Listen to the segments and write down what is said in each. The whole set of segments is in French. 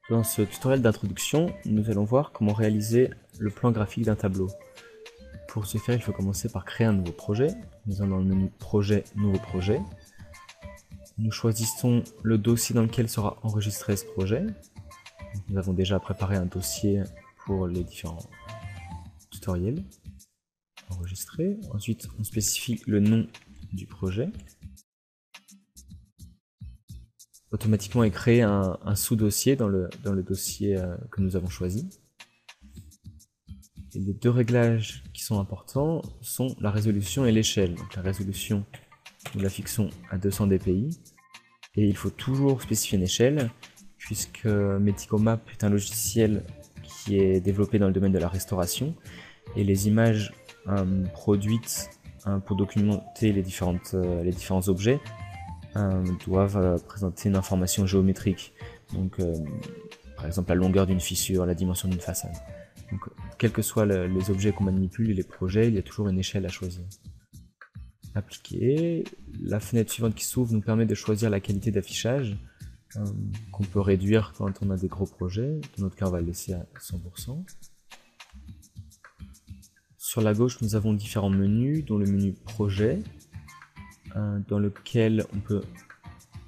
Dans ce tutoriel d'introduction, nous allons voir comment réaliser le plan graphique d'un tableau. Pour ce faire, il faut commencer par créer un nouveau projet. Nous allons dans le menu Projet, Nouveau projet. Nous choisissons le dossier dans lequel sera enregistré ce projet. Nous avons déjà préparé un dossier pour les différents tutoriels enregistrés. Ensuite, on spécifie le nom du projet. Automatiquement est créé un sous-dossier dans le dossier que nous avons choisi. Et les deux réglages qui sont importants sont la résolution et l'échelle. Donc la résolution, nous la fixons à 200 dpi. Et il faut toujours spécifier une échelle, puisque Meticomap est un logiciel qui est développé dans le domaine de la restauration. Et les images produites pour documenter les différents objets doivent présenter une information géométrique. Donc, par exemple, la longueur d'une fissure, la dimension d'une façade. Donc, quels que soient les objets qu'on manipule et les projets, il y a toujours une échelle à choisir. Appliquer. La fenêtre suivante qui s'ouvre nous permet de choisir la qualité d'affichage qu'on peut réduire quand on a des gros projets. Dans notre cas, on va le laisser à 100%. Sur la gauche, nous avons différents menus, dont le menu Projet, dans lequel on peut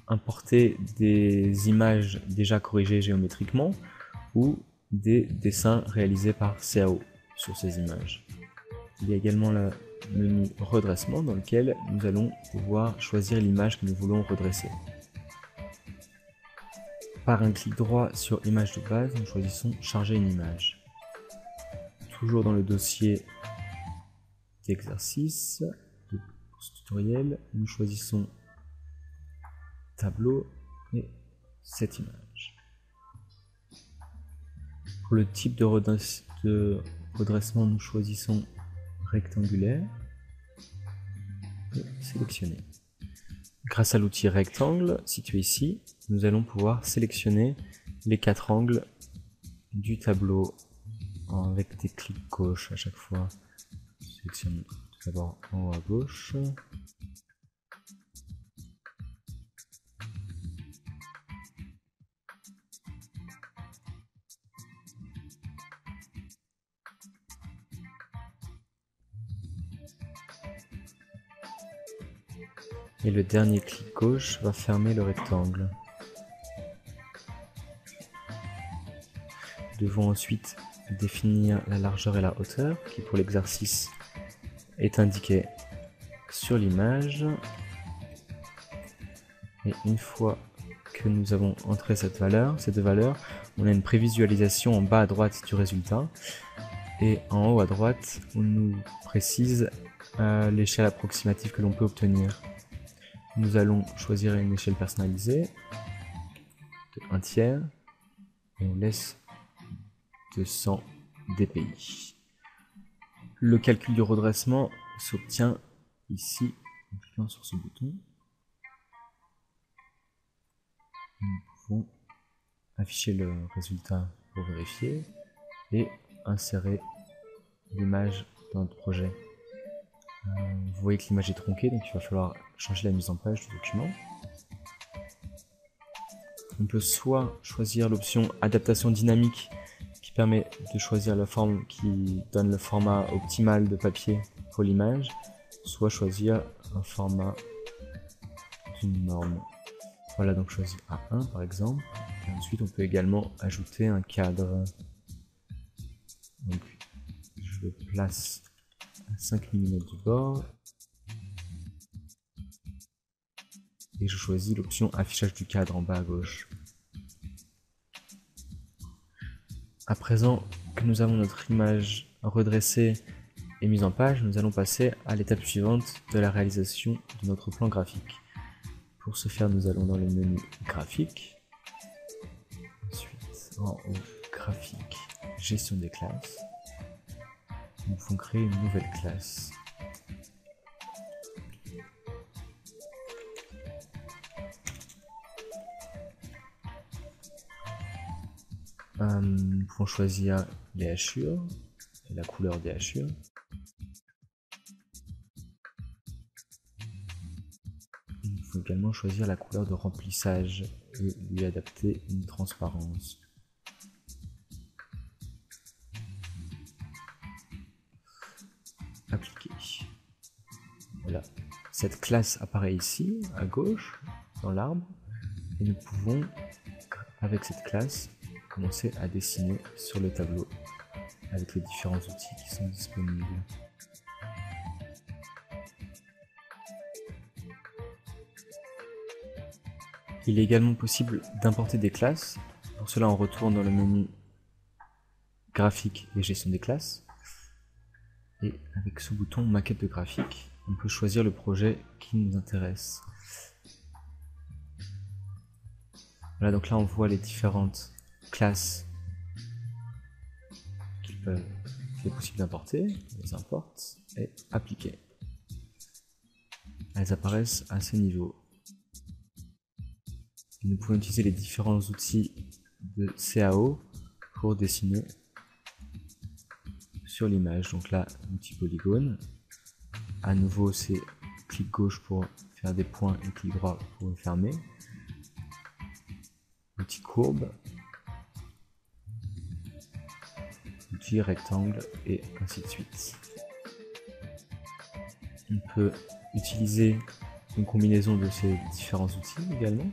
importer des images déjà corrigées géométriquement ou des dessins réalisés par CAO sur ces images. Il y a également le menu Redressement dans lequel nous allons pouvoir choisir l'image que nous voulons redresser. Par un clic droit sur Image de base, nous choisissons Charger une image. Toujours dans le dossier d'exercice, pour ce tutoriel, nous choisissons tableau et cette image. Pour le type de redressement, nous choisissons rectangulaire et sélectionner. Grâce à l'outil rectangle situé ici, nous allons pouvoir sélectionner les 4 angles du tableau avec des clics gauche à chaque fois. Je sélectionne tout d'abord en haut à gauche. Et le dernier clic gauche va fermer le rectangle. Nous devons ensuite définir la largeur et la hauteur, qui pour l'exercice est indiquée sur l'image. Et une fois que nous avons entré ces deux valeurs, on a une prévisualisation en bas à droite du résultat. Et en haut à droite, on nous précise l'échelle approximative que l'on peut obtenir. Nous allons choisir une échelle personnalisée de 1/3 et on laisse 200 dpi. Le calcul du redressement s'obtient ici en cliquant sur ce bouton. Nous pouvons afficher le résultat pour vérifier et insérer l'image dans notre projet. Vous voyez que l'image est tronquée, donc il va falloir changer la mise en page du document. On peut soit choisir l'option adaptation dynamique qui permet de choisir la forme qui donne le format optimal de papier pour l'image, soit choisir un format d'une norme. Voilà, donc choisir A1 par exemple. Et ensuite on peut également ajouter un cadre. Donc je le place à 5 mm du bord. Et je choisis l'option affichage du cadre en bas à gauche. À présent que nous avons notre image redressée et mise en page, nous allons passer à l'étape suivante de la réalisation de notre plan graphique. Pour ce faire, nous allons dans le menu graphique. Ensuite, en haut, graphique, gestion des classes. Nous pouvons créer une nouvelle classe. Nous pouvons choisir les hachures et la couleur des hachures. Nous pouvons également choisir la couleur de remplissage et lui adapter une transparence. Voilà. Cette classe apparaît ici, à gauche, dans l'arbre, et nous pouvons, avec cette classe, commencer à dessiner sur le tableau avec les différents outils qui sont disponibles. Il est également possible d'importer des classes. Pour cela, on retourne dans le menu graphique et gestion des classes. Et avec ce bouton maquette de graphique, on peut choisir le projet qui nous intéresse. Voilà, donc là on voit les différentes classes qu'il est possible d'importer. On les importe et appliquer. Elles apparaissent à ce niveau. Nous pouvons utiliser les différents outils de CAO pour dessiner sur l'image. Donc là, l'outil polygone. À nouveau, c'est clic gauche pour faire des points et clic droit pour le fermer. Outil courbe. Outil rectangle et ainsi de suite. On peut utiliser une combinaison de ces différents outils également.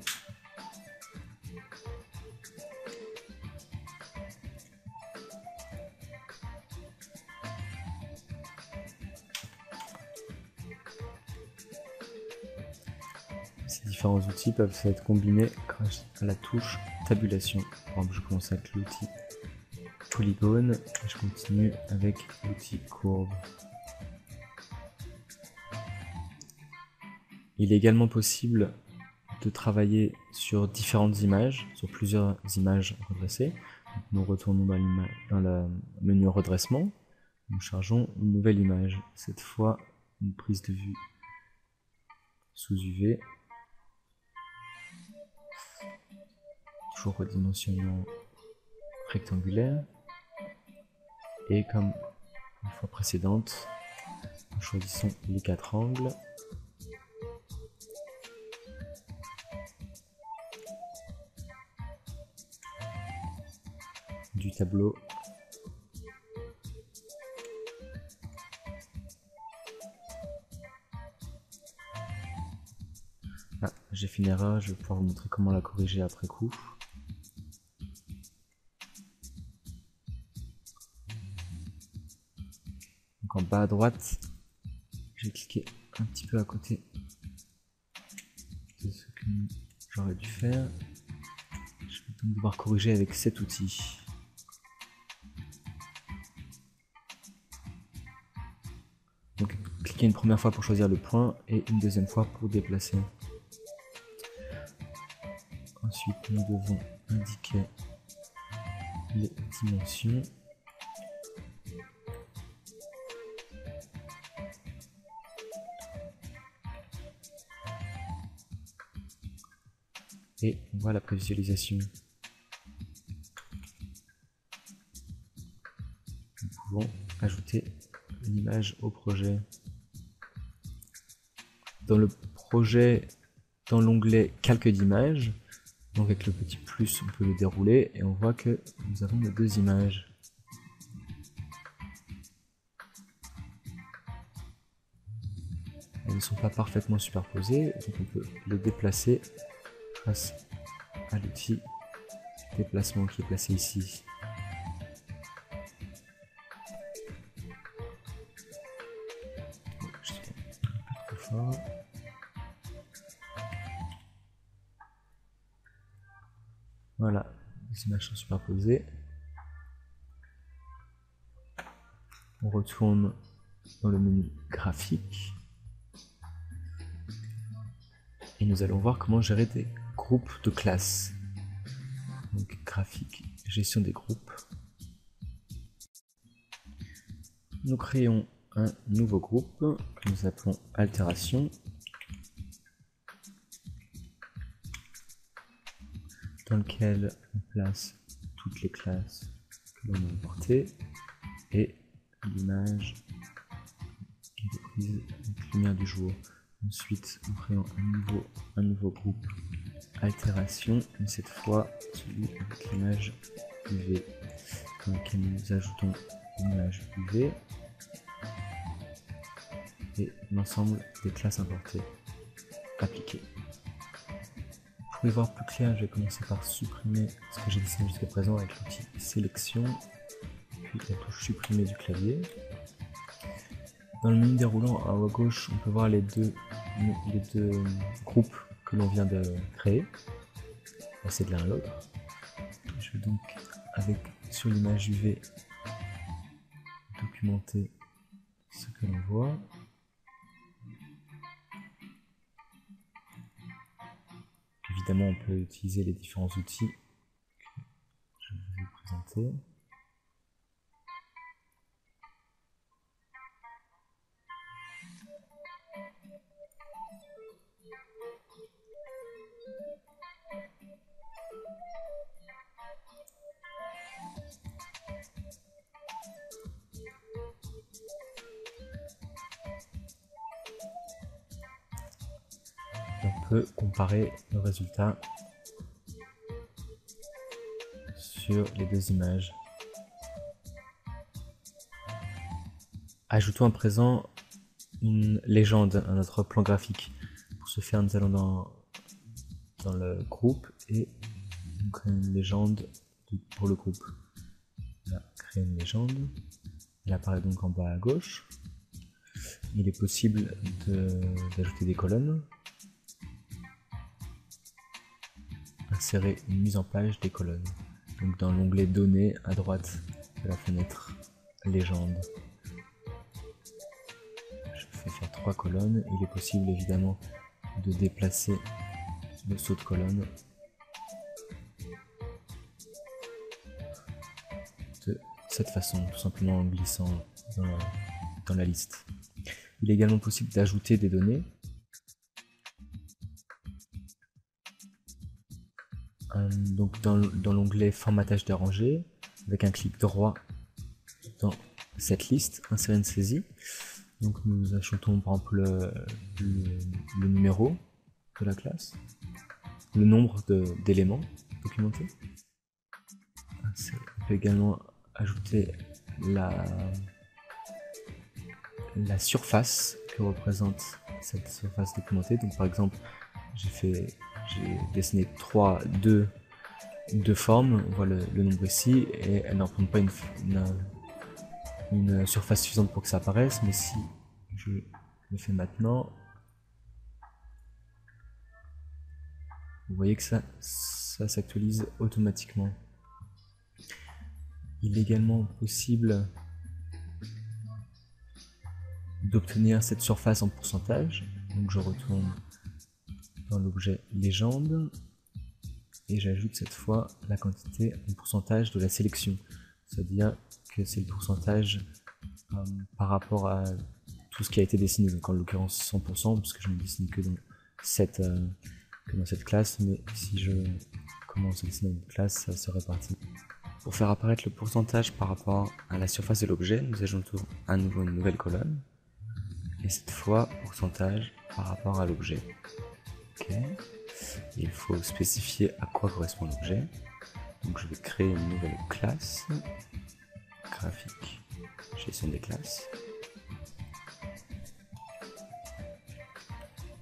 Ces différents outils peuvent être combinés grâce à la touche tabulation. Par exemple, je commence avec l'outil polygone et je continue avec l'outil courbe. Il est également possible de travailler sur différentes images, sur plusieurs images redressées. Donc, nous retournons dans le menu redressement. Nous chargeons une nouvelle image, cette fois une prise de vue sous UV. Toujours redimensionnement rectangulaire. Et comme la fois précédente, nous choisissons les 4 angles. Du tableau. Ah, j'ai fait une erreur, je vais pouvoir vous montrer comment la corriger après coup. Donc en bas à droite, j'ai cliqué un petit peu à côté de ce que j'aurais dû faire. Je vais donc devoir corriger avec cet outil. Donc cliquez une première fois pour choisir le point et une deuxième fois pour déplacer. Ensuite nous devons indiquer les dimensions. Et on voit la prévisualisation. Nous pouvons ajouter une image au projet. Dans le projet, dans l'onglet calque d'images, donc avec le petit plus, on peut le dérouler et on voit que nous avons les 2 images. Elles ne sont pas parfaitement superposées, donc on peut les déplacer grâce à l'outil déplacement qui est placé ici. Je suis un peu trop fort. Voilà, les images sont superposées. On retourne dans le menu graphique. Et nous allons voir comment gérer des groupes de classes. Donc graphique, gestion des groupes. Nous créons un nouveau groupe que nous appelons altération, dans lequel on place toutes les classes que l'on a importées et l'image qui est prise avec lumière du jour. Ensuite, nous créons un nouveau groupe altération, mais cette fois celui avec l'image UV, dans lequel nous ajoutons une image UV et l'ensemble des classes importées appliquées. Pour y voir plus clair, je vais commencer par supprimer ce que j'ai dessiné jusqu'à présent avec l'outil sélection, puis la touche supprimer du clavier. Dans le menu déroulant en haut à gauche, on peut voir les deux groupes que l'on vient de créer. Passer de l'un à l'autre. Je vais donc, sur l'image UV, documenter ce que l'on voit. Évidemment, on peut utiliser les différents outils que je vais vous présenter. On peut comparer le résultat sur les deux images. Ajoutons à présent une légende à notre plan graphique. Pour ce faire, nous allons dans le groupe et on crée une légende pour le groupe. Là, créer une légende. Elle apparaît donc en bas à gauche. Il est possible d'ajouter des colonnes. Insérer une mise en page des colonnes. Donc dans l'onglet données à droite de la fenêtre légende. Je fais faire 3 colonnes. Il est possible évidemment de déplacer le saut de colonne de cette façon, tout simplement en glissant dans la liste. Il est également possible d'ajouter des données. Donc dans l'onglet formatage des rangées, avec un clic droit dans cette liste, insérer une saisie. Donc nous achetons par exemple le numéro de la classe, le nombre d'éléments documentés. On peut également ajouter la surface que représente cette surface documentée. Donc par exemple, j'ai dessiné deux formes, on voit le nombre ici, et elles n'en prennent pas une surface suffisante pour que ça apparaisse, mais si je le fais maintenant, vous voyez que ça s'actualise automatiquement. Il est également possible d'obtenir cette surface en pourcentage, donc je retourne dans l'objet légende et j'ajoute cette fois la quantité en pourcentage de la sélection, c'est-à-dire que c'est le pourcentage par rapport à tout ce qui a été dessiné, donc en l'occurrence 100% puisque je ne dessine que dans cette classe, mais si je commence à dessiner une classe, ça se répartit. Pour faire apparaître le pourcentage par rapport à la surface de l'objet, nous ajoutons à nouveau une nouvelle colonne et cette fois pourcentage par rapport à l'objet. Okay. Il faut spécifier à quoi correspond l'objet. Donc je vais créer une nouvelle classe graphique, gestion des classes,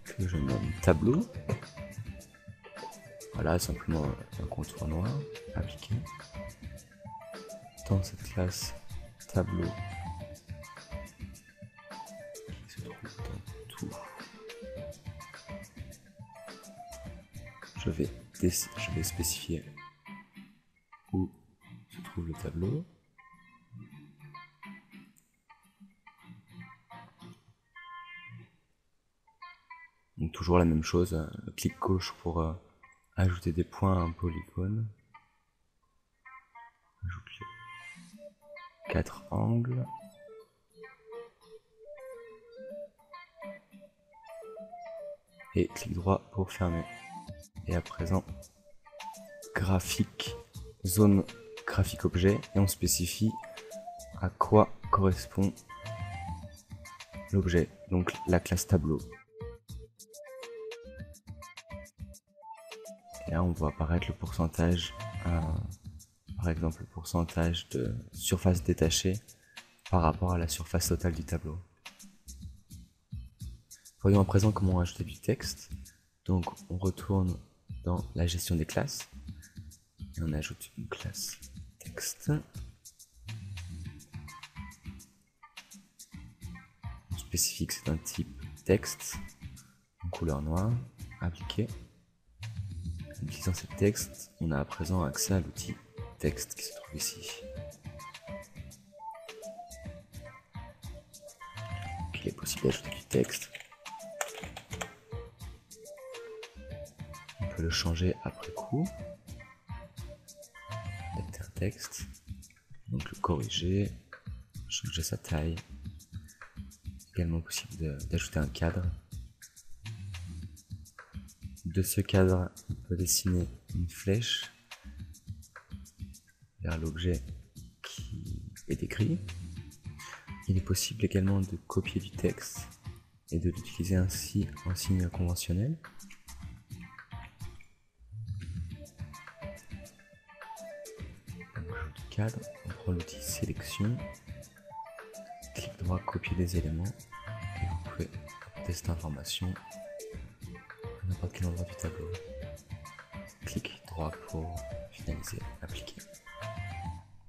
que je nomme tableau. Voilà, simplement un contour noir appliqué. Dans cette classe tableau qui se trouve dans tout, je vais spécifier où se trouve le tableau. Donc toujours la même chose, clic gauche pour ajouter des points à un polygone. Ajoute les 4 angles. Et clic droit pour fermer. Et à présent, graphique, zone graphique objet, et on spécifie à quoi correspond l'objet, donc la classe tableau. Et là on voit apparaître le pourcentage, par exemple le pourcentage de surface détachée par rapport à la surface totale du tableau. Voyons à présent comment ajouter du texte. Donc on retourne dans la gestion des classes et on ajoute une classe texte. On spécifie que c'est un type texte en couleur noire, appliqué. En utilisant ce texte, on a à présent accès à l'outil texte qui se trouve ici. Donc, il est possible d'ajouter du texte. On peut le changer après coup. Mettre un texte. Donc le corriger, changer sa taille. Également possible d'ajouter un cadre. De ce cadre, on peut dessiner une flèche vers l'objet qui est décrit. Il est possible également de copier du texte et de l'utiliser ainsi en signe conventionnel. Donc, j'ajoute le cadre, on prend l'outil sélection, clic droit, copier des éléments, et vous pouvez apporter cette information à n'importe quel endroit du tableau. Clic droit pour finaliser, appliquer.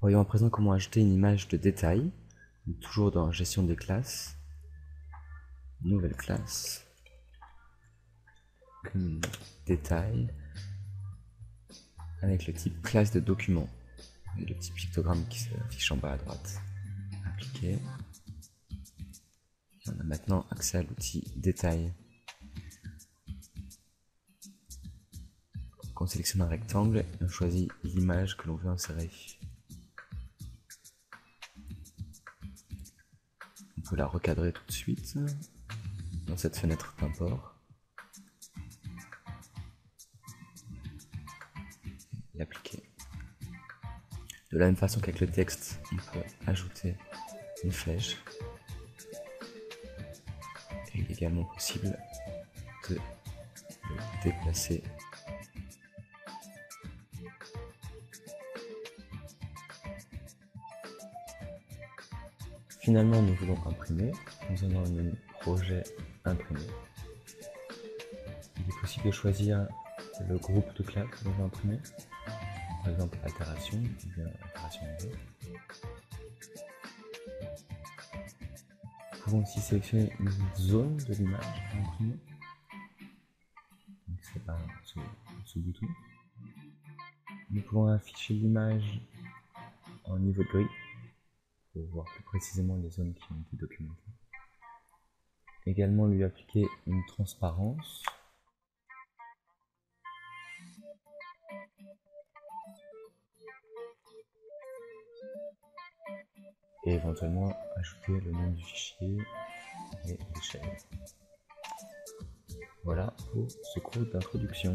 Voyons à présent comment ajouter une image de détail. Donc, toujours dans gestion des classes, nouvelle classe, détail, avec le type classe de document. Et le petit pictogramme qui s'affiche en bas à droite. Appliquer. Et on a maintenant accès à l'outil détail. Donc on sélectionne un rectangle et on choisit l'image que l'on veut insérer. On peut la recadrer tout de suite dans cette fenêtre d'import. Et appliquer. De la même façon qu'avec le texte, on peut ajouter une flèche. Et il est également possible de le déplacer. Finalement, nous voulons imprimer. Nous avons un menu projet imprimer. Il est possible de choisir le groupe de classes que l'on veut imprimer. Par exemple, altération, ou bien altération V. Nous pouvons aussi sélectionner une zone de l'image à imprimer. Donc c'est par ce bouton. Nous pouvons afficher l'image en niveau de grille pour voir plus précisément les zones qui ont été documentées. Également lui appliquer une transparence. Et éventuellement ajouter le nom du fichier et l'échelle. Voilà pour ce cours d'introduction.